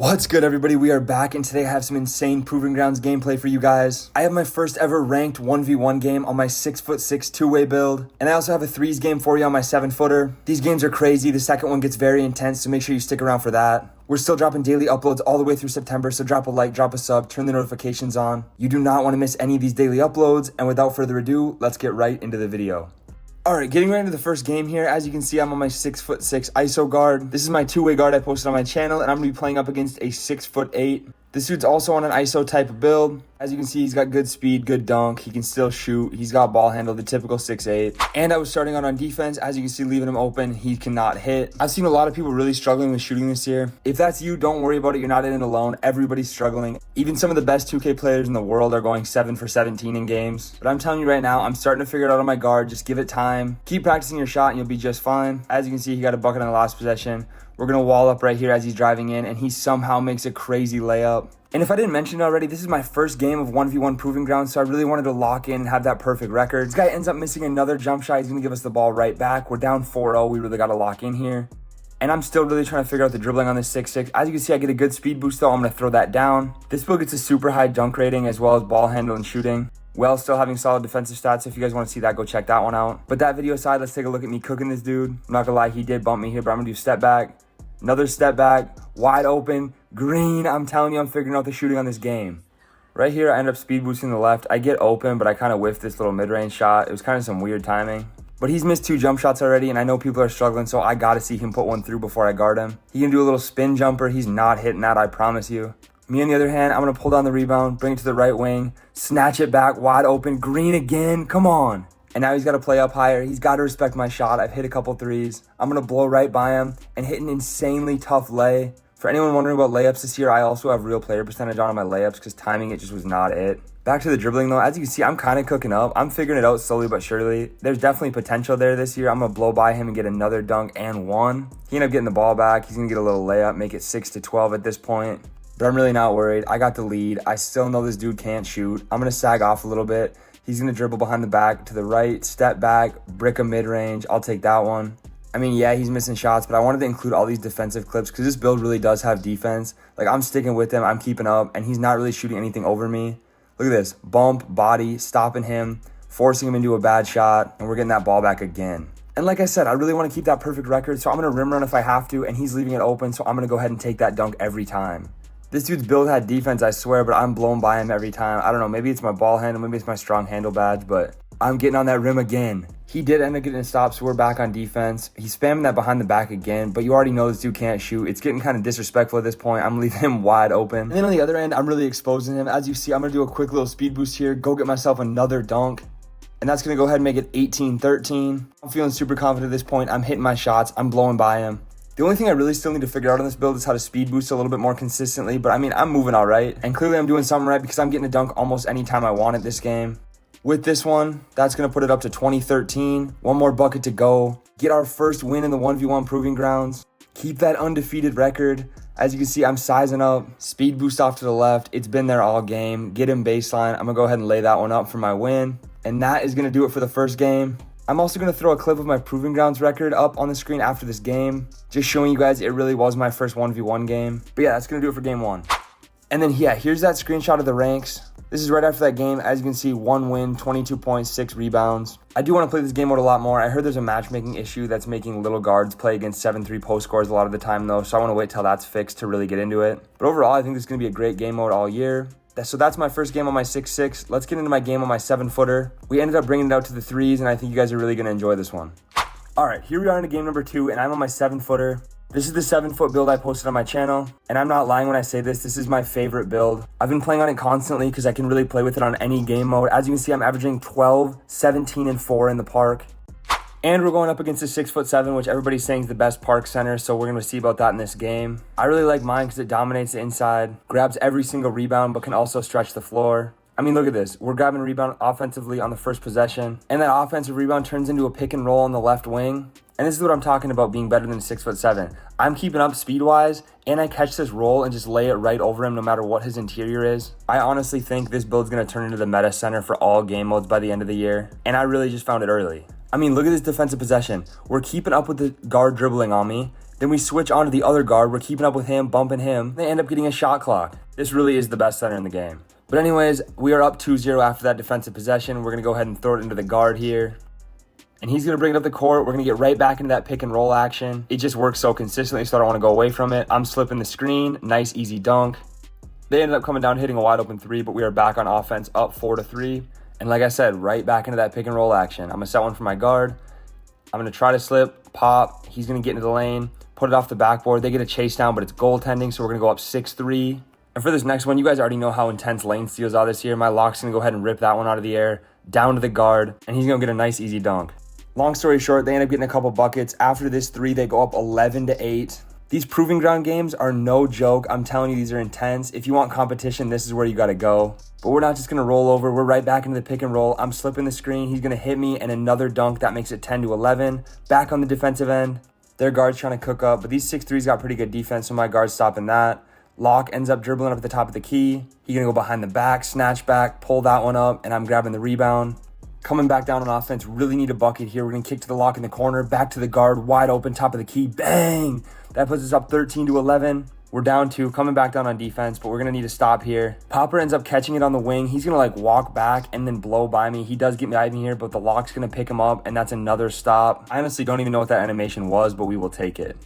What's good, everybody? We are back, and today I have some insane Proving Grounds gameplay for you guys. I have my first ever ranked 1v1 game on my 6'6" two-way build, and I also have a threes game for you on my 7-footer. These games are crazy. The second one gets very intense, so make sure you stick around for that. We're still dropping daily uploads all the way through September, so drop a like, drop a sub, turn the notifications on. You do not want to miss any of these daily uploads, and without further ado, let's get right into the video. Alright, getting right into the first game here. As you can see, I'm on my 6'6" ISO guard. This is my two-way guard I posted on my channel, and I'm going to be playing up against a 6'8". This dude's also on an ISO type of build. As you can see, he's got good speed, good dunk. He can still shoot. He's got ball handle, the typical 6'8". And I was starting out on defense. As you can see, leaving him open, he cannot hit. I've seen a lot of people really struggling with shooting this year. If that's you, don't worry about it. You're not in it alone. Everybody's struggling. Even some of the best 2K players in the world are going 7 for 17 in games. But I'm telling you right now, I'm starting to figure it out on my guard. Just give it time. Keep practicing your shot and you'll be just fine. As you can see, he got a bucket on the last possession. We're going to wall up right here as he's driving in, and he somehow makes a crazy layup. And if I didn't mention it already, this is my first game of 1v1 Proving Grounds, so I really wanted to lock in and have that perfect record. This guy ends up missing another jump shot. He's going to give us the ball right back. We're down 4-0. We really got to lock in here. And I'm still really trying to figure out the dribbling on this 6'6". As you can see, I get a good speed boost, though. I'm going to throw that down. This build gets a super high dunk rating as well as ball handle and shooting, while still having solid defensive stats. If you guys want to see that, go check that one out. But that video aside, let's take a look at me cooking this dude. I'm not going to lie, he did bump me here, but I'm going to do step back. Another step back, wide open, green. I'm telling you, I'm figuring out the shooting on this game. Right here, I end up speed boosting the left. I get open, but I kind of whiffed this little mid-range shot. It was kind of some weird timing. But he's missed 2 jump shots already, and I know people are struggling, so I got to see him put one through before I guard him. He can do a little spin jumper. He's not hitting that, I promise you. Me, on the other hand, I'm going to pull down the rebound, bring it to the right wing, snatch it back, wide open, green again. Come on. And now he's got to play up higher. He's got to respect my shot. I've hit a couple threes. I'm going to blow right by him and hit an insanely tough lay. For anyone wondering about layups this year, I also have real player percentage on my layups because timing it just was not it. Back to the dribbling though. As you can see, I'm kind of cooking up. I'm figuring it out slowly but surely. There's definitely potential there this year. I'm going to blow by him and get another dunk and one. He ended up getting the ball back. He's going to get a little layup, make it 6-12 at this point. But I'm really not worried. I got the lead. I still know this dude can't shoot. I'm going to sag off a little bit. He's going to dribble behind the back to the right, step back, brick a mid-range. I'll take that one. I mean, yeah, he's missing shots, but I wanted to include all these defensive clips because this build really does have defense. Like, I'm sticking with him. I'm keeping up, and he's not really shooting anything over me. Look at this. Bump, body, stopping him, forcing him into a bad shot, and we're getting that ball back again. And like I said, I really want to keep that perfect record, so I'm going to rim run if I have to, and he's leaving it open, so I'm going to go ahead and take that dunk every time. This dude's build had defense, I swear, but I'm blown by him every time. I don't know, maybe it's my ball handle, maybe it's my strong handle badge, but I'm getting on that rim again. He did end up getting a stop, so we're back on defense. He's spamming that behind the back again, but you already know this dude can't shoot. It's getting kind of disrespectful at this point. I'm leaving him wide open. And then on the other end, I'm really exposing him. As you see, I'm going to do a quick little speed boost here, go get myself another dunk. And that's going to go ahead and make it 18-13. I'm feeling super confident at this point. I'm hitting my shots. I'm blowing by him. The only thing I really still need to figure out on this build is how to speed boost a little bit more consistently. But I mean, I'm moving all right. And clearly I'm doing something right because I'm getting a dunk almost any time I want it this game. With this one, that's going to put it up to 20-13. One more bucket to go. Get our first win in the 1v1 Proving Grounds. Keep that undefeated record. As you can see, I'm sizing up. Speed boost off to the left. It's been there all game. Get him baseline. I'm going to go ahead and lay that one up for my win. And that is going to do it for the first game. I'm also going to throw a clip of my Proving Grounds record up on the screen after this game, just showing you guys it really was my first 1v1 game. But yeah, that's going to do it for game 1. And then yeah, here's that screenshot of the ranks. This is right after that game. As you can see, 1 win, 22 points, 6 rebounds. I do want to play this game mode a lot more. I heard there's a matchmaking issue that's making little guards play against 7-3 post scores a lot of the time though, so I want to wait till that's fixed to really get into it. But overall, I think this is going to be a great game mode all year. So that's my first game on my 6'6". Let's get into my game on my 7-footer. We ended up bringing it out to the threes, and I think you guys are really going to enjoy this one. All right, here we are into game number 2, and I'm on my 7-footer. This is the 7-foot build I posted on my channel, and I'm not lying when I say this. This is my favorite build. I've been playing on it constantly because I can really play with it on any game mode. As you can see, I'm averaging 12, 17, and 4 in the park. And we're going up against a 6'7", which everybody's saying is the best park center, so we're going to see about that in this game. I really like mine because it dominates the inside, grabs every single rebound, but can also stretch the floor. I mean, look at this. We're grabbing a rebound offensively on the first possession, and that offensive rebound turns into a pick and roll on the left wing. And this is what I'm talking about being better than 6'7". I'm keeping up speed-wise, and I catch this roll and just lay it right over him no matter what his interior is. I honestly think this build's going to turn into the meta center for all game modes by the end of the year, and I really just found it early. I mean, look at this defensive possession. We're keeping up with the guard dribbling on me. Then we switch on to the other guard. We're keeping up with him, bumping him. They end up getting a shot clock. This really is the best center in the game. But anyways, we are up 2-0 after that defensive possession. We're going to go ahead and throw it into the guard here. And he's going to bring it up the court. We're going to get right back into that pick and roll action. It just works so consistently, so I don't want to go away from it. I'm slipping the screen. Nice, easy dunk. They ended up coming down, hitting a wide open three, but we are back on offense, up 4-3. And like I said, right back into that pick and roll action. I'm going to set one for my guard. I'm going to try to slip, pop. He's going to get into the lane, put it off the backboard. They get a chase down, but it's goaltending, so we're going to go up 6-3. And for this next one, you guys already know how intense lane steals are this year. My lock's going to go ahead and rip that one out of the air, down to the guard, and he's going to get a nice, easy dunk. Long story short, they end up getting a couple buckets. After this three, they go up 11-8. These proving ground games are no joke. I'm telling you, these are intense. If you want competition, this is where you got to go. But we're not just going to roll over. We're right back into the pick and roll. I'm slipping the screen. He's going to hit me, and another dunk. That makes it 10-11. Back on the defensive end. Their guard's trying to cook up, but these 6'3s got pretty good defense, so my guard's stopping that. Locke ends up dribbling up at the top of the key. He's going to go behind the back, snatch back, pull that one up, and I'm grabbing the rebound. Coming back down on offense, really need a bucket here. We're going to kick to the Locke in the corner, back to the guard, wide open, top of the key, bang! That puts us up 13-11. We're down 2, coming back down on defense, but we're going to need to stop here. Popper ends up catching it on the wing. He's going to walk back and then blow by me. He does get me by me here, but the Locke's going to pick him up, and that's another stop. I honestly don't even know what that animation was, but we will take it.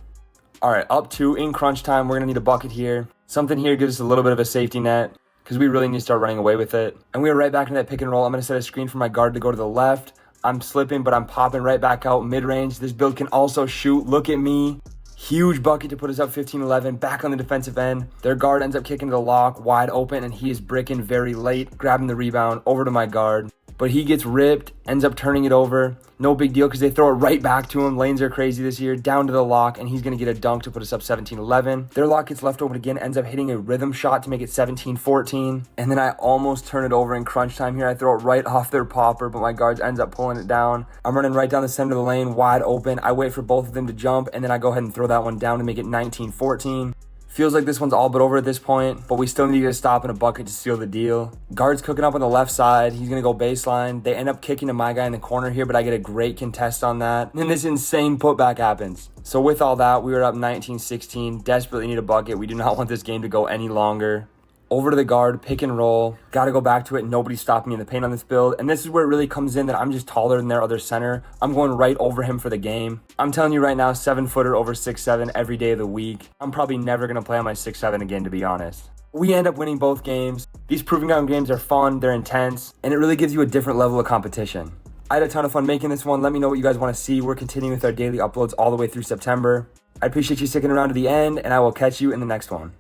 All right, up 2 in crunch time. We're going to need a bucket here. Something here gives us a little bit of a safety net, because we really need to start running away with it. And we are right back into that pick and roll. I'm going to set a screen for my guard to go to the left. I'm slipping, but I'm popping right back out mid-range. This build can also shoot. Look at me. Huge bucket to put us up 15-11. Back on the defensive end. Their guard ends up kicking to the Locke, wide open, and he is bricking very late, grabbing the rebound over to my guard. But he gets ripped, ends up turning it over. No big deal because they throw it right back to him. Lanes are crazy this year. Down to the Locke, and he's going to get a dunk to put us up 17-11. Their Locke gets left open again, ends up hitting a rhythm shot to make it 17-14. And then I almost turn it over in crunch time here. I throw it right off their popper, but my guards ends up pulling it down. I'm running right down the center of the lane, wide open. I wait for both of them to jump, and then I go ahead and throw that one down to make it 19-14. Feels like this one's all but over at this point, but we still need to get a stop and a bucket to seal the deal. Guard's cooking up on the left side. He's going to go baseline. They end up kicking to my guy in the corner here, but I get a great contest on that. And this insane putback happens. So with all that, we were up 19-16. Desperately need a bucket. We do not want this game to go any longer. Over to the guard, pick and roll. Got to go back to it. Nobody stopped me in the paint on this build. And this is where it really comes in that I'm just taller than their other center. I'm going right over him for the game. I'm telling you right now, 7-footer over 6'7" every day of the week. I'm probably never going to play on my 6'7" again, to be honest. We end up winning both games. These proving ground games are fun. They're intense. And it really gives you a different level of competition. I had a ton of fun making this one. Let me know what you guys want to see. We're continuing with our daily uploads all the way through September. I appreciate you sticking around to the end, and I will catch you in the next one.